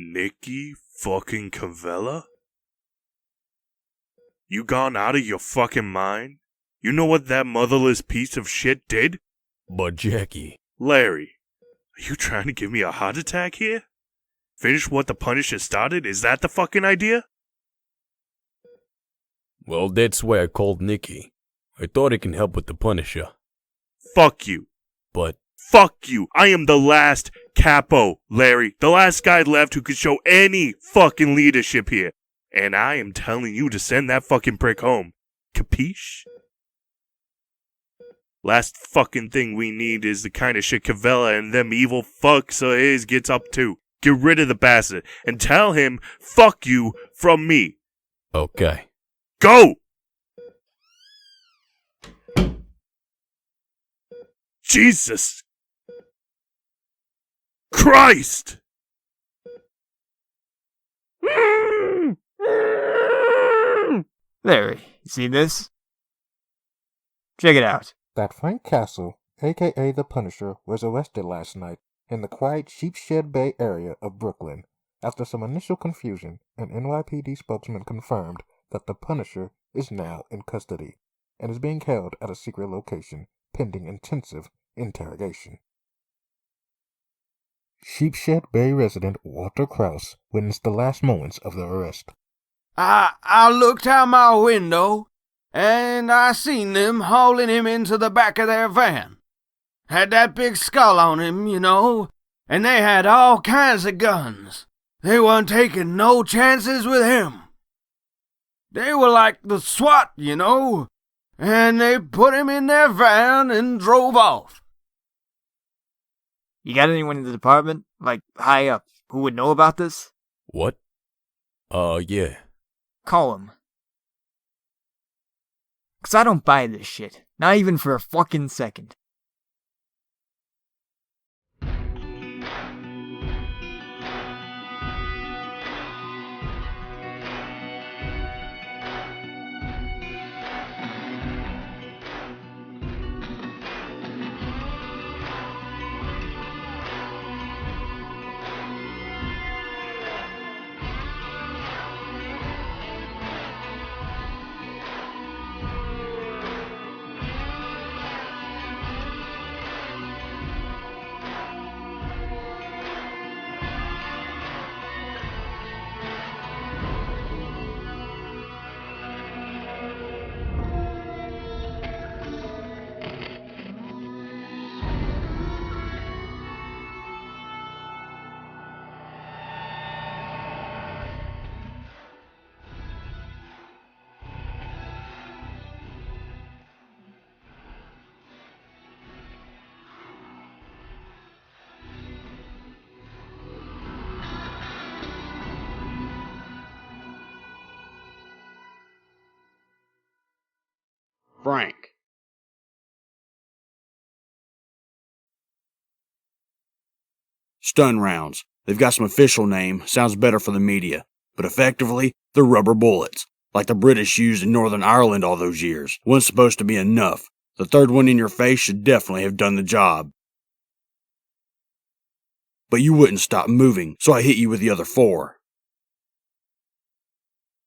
Nicky fucking Cavella? You gone out of your fucking mind? You know what that motherless piece of shit did? But Jackie... Larry, are you trying to give me a heart attack here? Finish what the Punisher started? Is that the fucking idea? Well, that's why I called Nicky. I thought it can help with the Punisher. Fuck you. But... Fuck you. I am the last capo, Larry. The last guy left who could show any fucking leadership here. And I am telling you to send that fucking prick home. Capiche? Last fucking thing we need is the kind of shit Cavella and them evil fucks of his gets up to. Get rid of the bastard and tell him, fuck you, from me. Okay. Go! Jesus Christ! Larry, you see this? Check it out. That Frank Castle, a.k.a. the Punisher, was arrested last night in the quiet Sheepshed Bay area of Brooklyn. After some initial confusion, an NYPD spokesman confirmed that the Punisher is now in custody and is being held at a secret location, pending intensive interrogation. Sheepshed Bay resident Walter Krause witnessed the last moments of the arrest. I looked out my window, and I seen them hauling him into the back of their van. Had that big skull on him, you know, and they had all kinds of guns. They weren't taking no chances with him. They were like the SWAT, you know, and they put him in their van and drove off. You got anyone in the department, like high up, who would know about this? What? Yeah. Call him. 'Cause I don't buy this shit. Not even for a fucking second. Frank. Stun rounds. They've got some official name, sounds better for the media, but effectively, they're rubber bullets, like the British used in Northern Ireland all those years. One's supposed to be enough. The third one in your face should definitely have done the job. But you wouldn't stop moving, so I hit you with the other 4.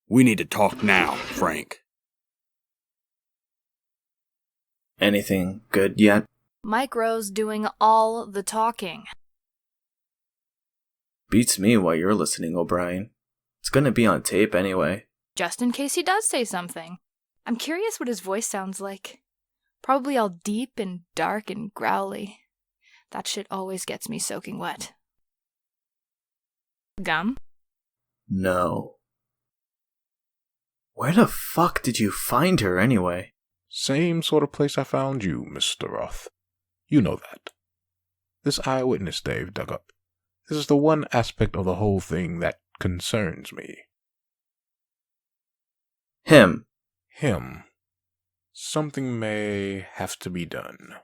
We need to talk now, Frank. Anything good yet? Mike Rowe's doing all the talking. Beats me while you're listening, O'Brien. It's gonna be on tape anyway. Just in case he does say something. I'm curious what his voice sounds like. Probably all deep and dark and growly. That shit always gets me soaking wet. Gum? No. Where the fuck did you find her anyway? Same sort of place I found you, Mr. Roth. You know that. This eyewitness they've dug up. This is the one aspect of the whole thing that concerns me. Him. Something may have to be done.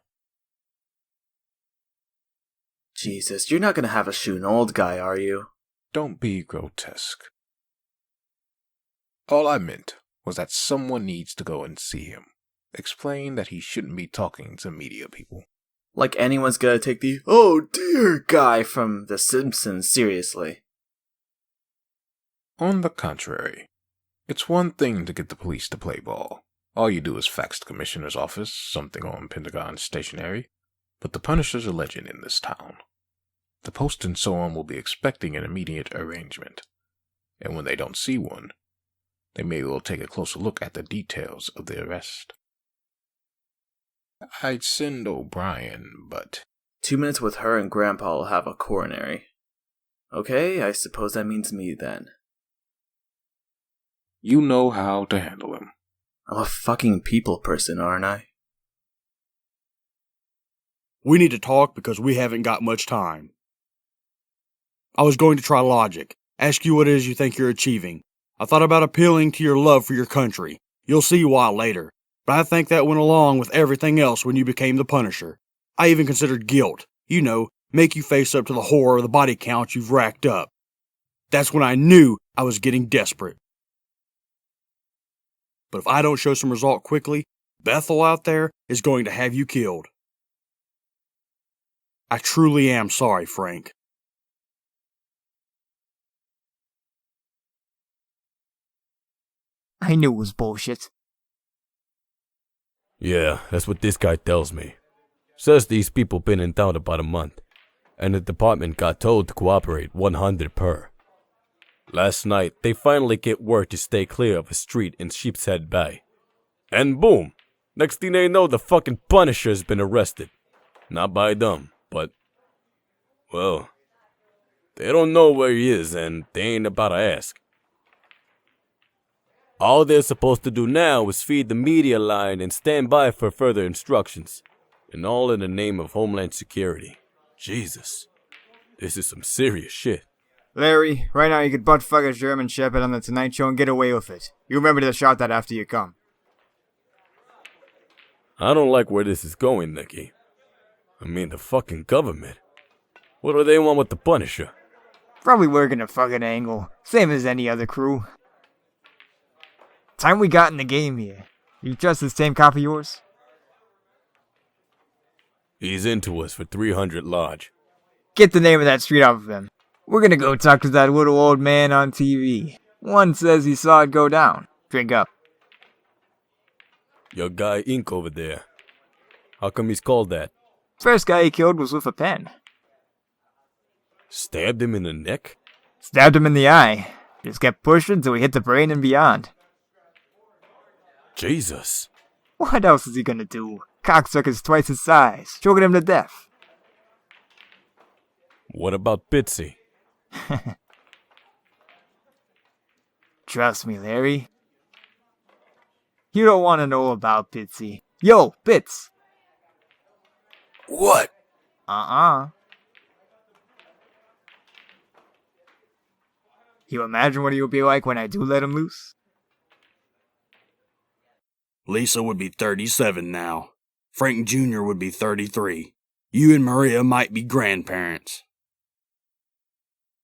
Jesus, you're not gonna have us shoot an old guy, are you? Don't be grotesque. All I meant was that someone needs to go and see him. Explain that he shouldn't be talking to media people. Like anyone's gonna take the "oh dear" guy from The Simpsons seriously. On the contrary, it's one thing to get the police to play ball. All you do is fax the commissioner's office something on Pentagon stationery, but the Punisher's a legend in this town. The Post and so on will be expecting an immediate arrangement, and when they don't see one, they may well take a closer look at the details of the arrest. I'd send O'Brien, but 2 minutes with her and Grandpa will have a coronary. Okay, I suppose that means me then. you know how to handle him. I'm a fucking people person, aren't I? We need to talk because we haven't got much time. I was going to try logic, ask you what it is you think you're achieving. I thought about appealing to your love for your country. You'll see why later. But I think that went along with everything else when you became the Punisher. I even considered guilt. You know, make you face up to the horror of the body count you've racked up. That's when I knew I was getting desperate. But if I don't show some result quickly, Bethell out there is going to have you killed. I truly am sorry, Frank. I knew it was bullshit. Yeah, that's what this guy tells me. Says these people been in town about a month, and the department got told to cooperate 100 per. Last night, they finally get word to stay clear of a street in Sheepshead Bay. And boom! Next thing they know, the fucking Punisher's been arrested. Not by them, but, well, they don't know where he is, and they ain't about to ask. All they're supposed to do now is feed the media line and stand by for further instructions. And all in the name of Homeland Security. Jesus. This is some serious shit. Larry, right now you could butt fuck a German Shepherd on the Tonight Show and get away with it. You remember to shout that after you come. I don't like where this is going, Nicky. I mean, the fucking government. What do they want with the Punisher? Probably working a fucking angle. Same as any other crew. Time we got in the game here. You trust this same cop of yours? He's into us for 300 Lodge. Get the name of that street off of him. We're gonna go talk to that little old man on TV. One says he saw it go down. Drink up. Your guy Ink over there. How come he's called that? First guy he killed was with a pen. Stabbed him in the neck? Stabbed him in the eye. Just kept pushing until he hit the brain and beyond. Jesus. What else is he gonna do? Cocksucker's twice his size, choking him to death. What about Pitsy? Trust me, Larry. You don't want to know about Pitsy. Yo, Pits! What? You imagine what he'll be like when I do let him loose? Lisa would be 37 now. Frank Jr. would be 33. You and Maria might be grandparents.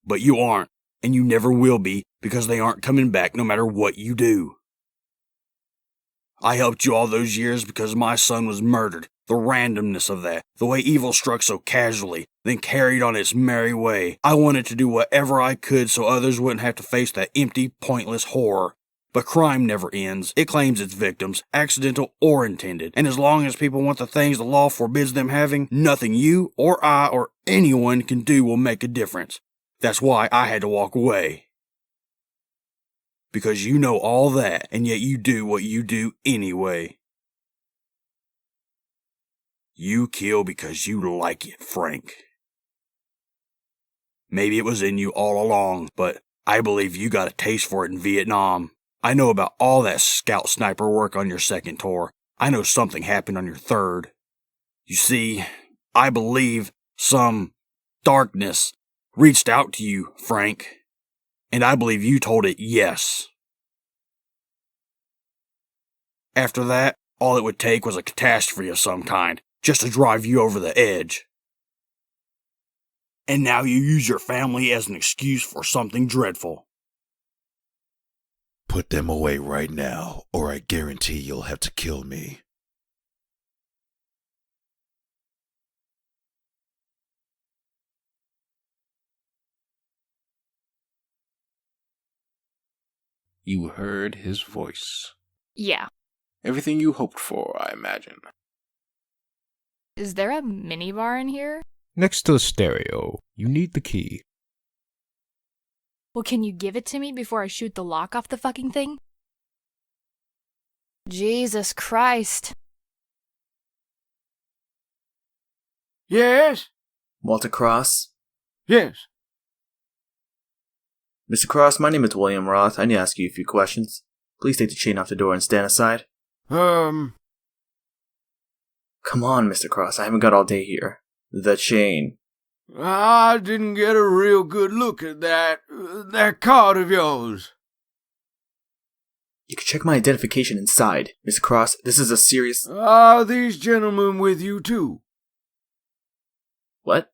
But you aren't, and you never will be, because they aren't coming back no matter what you do. I helped you all those years because my son was murdered. The randomness of that, the way evil struck so casually, then carried on its merry way. I wanted to do whatever I could so others wouldn't have to face that empty, pointless horror. But crime never ends. It claims its victims, accidental or intended. And as long as people want the things the law forbids them having, nothing you or I or anyone can do will make a difference. That's why I had to walk away. Because you know all that, and yet you do what you do anyway. You kill because you like it, Frank. Maybe it was in you all along, but I believe you got a taste for it in Vietnam. I know about all that scout sniper work on your second tour. I know something happened on your third. You see, I believe some darkness reached out to you, Frank, and I believe you told it yes. After that, all it would take was a catastrophe of some kind, just to drive you over the edge. And now you use your family as an excuse for something dreadful. Put them away right now, or I guarantee you'll have to kill me. You heard his voice. Yeah. Everything you hoped for, I imagine. Is there a minibar in here? Next to the stereo, you need the key. Well, can you give it to me before I shoot the lock off the fucking thing? Jesus Christ. Yes? Walter Cross? Yes. Mr. Cross, my name is Willam Roth. I need to ask you a few questions. Please take the chain off the door and stand aside. Um, Come on, Mr. Cross, I haven't got all day here. The chain. I didn't get a real good look at that card of yours. You can check my identification inside. Mr. Cross, this is a serious... Are these gentlemen with you too? What?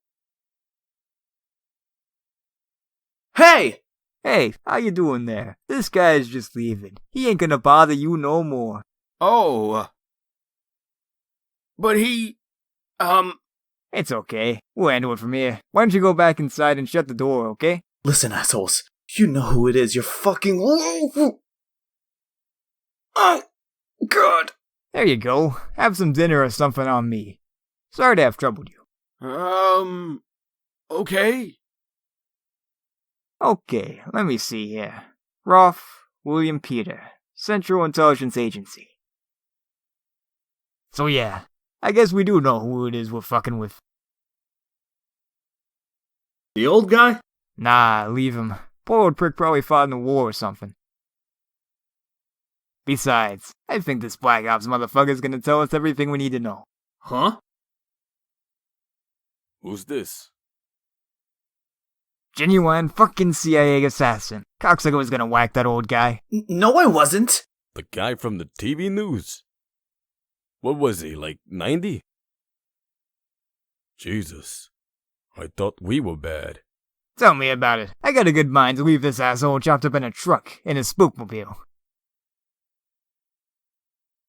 Hey! Hey, how you doing there? This guy's just leaving. He ain't gonna bother you no more. Oh, but he, It's okay. We'll handle it from here. Why don't you go back inside and shut the door, okay? Listen, assholes. You know who it is. You're fucking... Oh, God. There you go. Have some dinner or something on me. Sorry to have troubled you. okay. Okay, let me see here. Roth, William Peter, Central Intelligence Agency. So yeah, I guess we do know who it is we're fucking with. The old guy? Nah, leave him. Poor old prick probably fought in the war or something. Besides, I think this Black Ops motherfucker's gonna tell us everything we need to know. Huh? Who's this? Genuine fucking CIA assassin. Cocksucker was gonna whack that old guy. No, I wasn't. The guy from the TV news. What was he, like 90? Jesus. I thought we were bad. Tell me about it. I got a good mind to leave this asshole chopped up in a truck, in a spookmobile.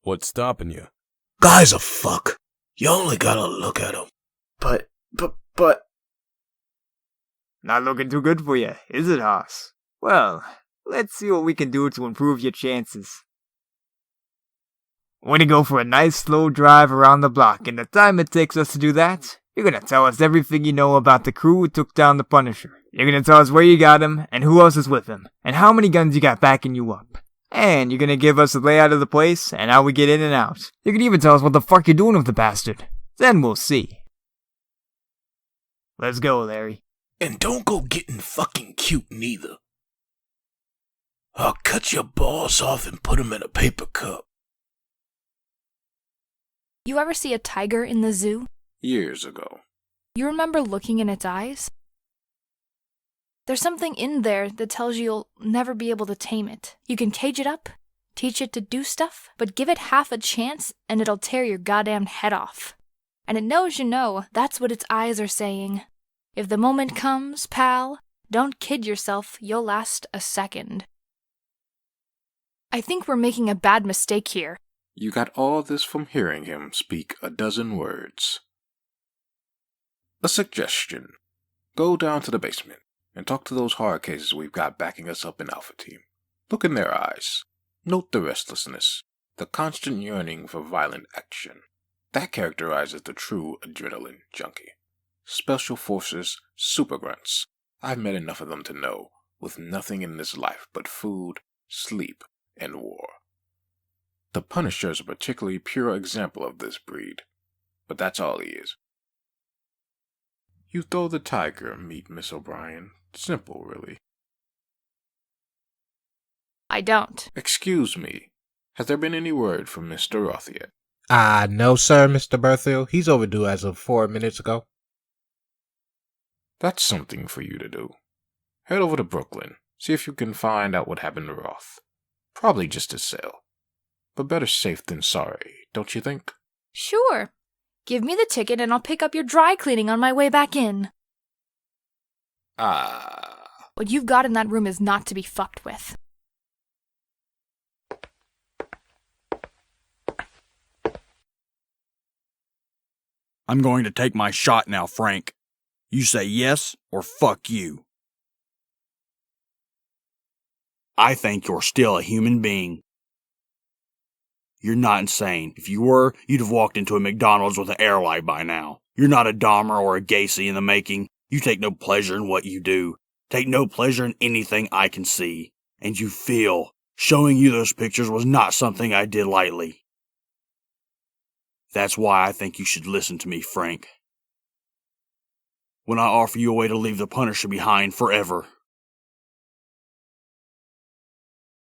What's stopping you? Guy's a fuck. You only gotta look at him. But... Not looking too good for you, is it, Haas? Well, let's see what we can do to improve your chances. We're gonna go for a nice slow drive around the block. In the time it takes us to do that, you're gonna tell us everything you know about the crew who took down the Punisher. You're gonna tell us where you got him, and who else is with him, and how many guns you got backing you up. And you're gonna give us the layout of the place, and how we get in and out. You can even tell us what the fuck you're doing with the bastard. Then we'll see. Let's go, Larry. And don't go getting fucking cute neither. I'll cut your balls off and put them in a paper cup. You ever see a tiger in the zoo? Years ago. You remember looking in its eyes? There's something in there that tells you you'll never be able to tame it. You can cage it up, teach it to do stuff, but give it half a chance and it'll tear your goddamn head off. And it knows you know, that's what its eyes are saying. If the moment comes, pal, don't kid yourself, you'll last a second. I think we're making a bad mistake here. You got all this from hearing him speak a dozen words. A suggestion. Go down to the basement and talk to those hard cases we've got backing us up in Alpha Team. Look in their eyes. Note the restlessness, the constant yearning for violent action. That characterizes the true adrenaline junkie. Special Forces super grunts. I've met enough of them to know, with nothing in this life but food, sleep, and war. The Punisher is a particularly pure example of this breed, but that's all he is. You throw the tiger, meet Miss O'Brien. Simple, really. I don't. Excuse me. Has there been any word from Mr. Roth yet? No, sir, Mr. Bethell. He's overdue as of 4 minutes ago. That's something for you to do. Head over to Brooklyn, see if you can find out what happened to Roth. Probably just his cell. But better safe than sorry, don't you think? Sure. Give me the ticket and I'll pick up your dry cleaning on my way back in. What you've got in that room is not to be fucked with. I'm going to take my shot now, Frank. You say yes or fuck you. I think you're still a human being. You're not insane. If you were, you'd have walked into a McDonald's with an air light by now. You're not a Dahmer or a Gacy in the making. You take no pleasure in what you do. Take no pleasure in anything I can see. And you feel. Showing you those pictures was not something I did lightly. That's why I think you should listen to me, Frank. When I offer you a way to leave the Punisher behind forever,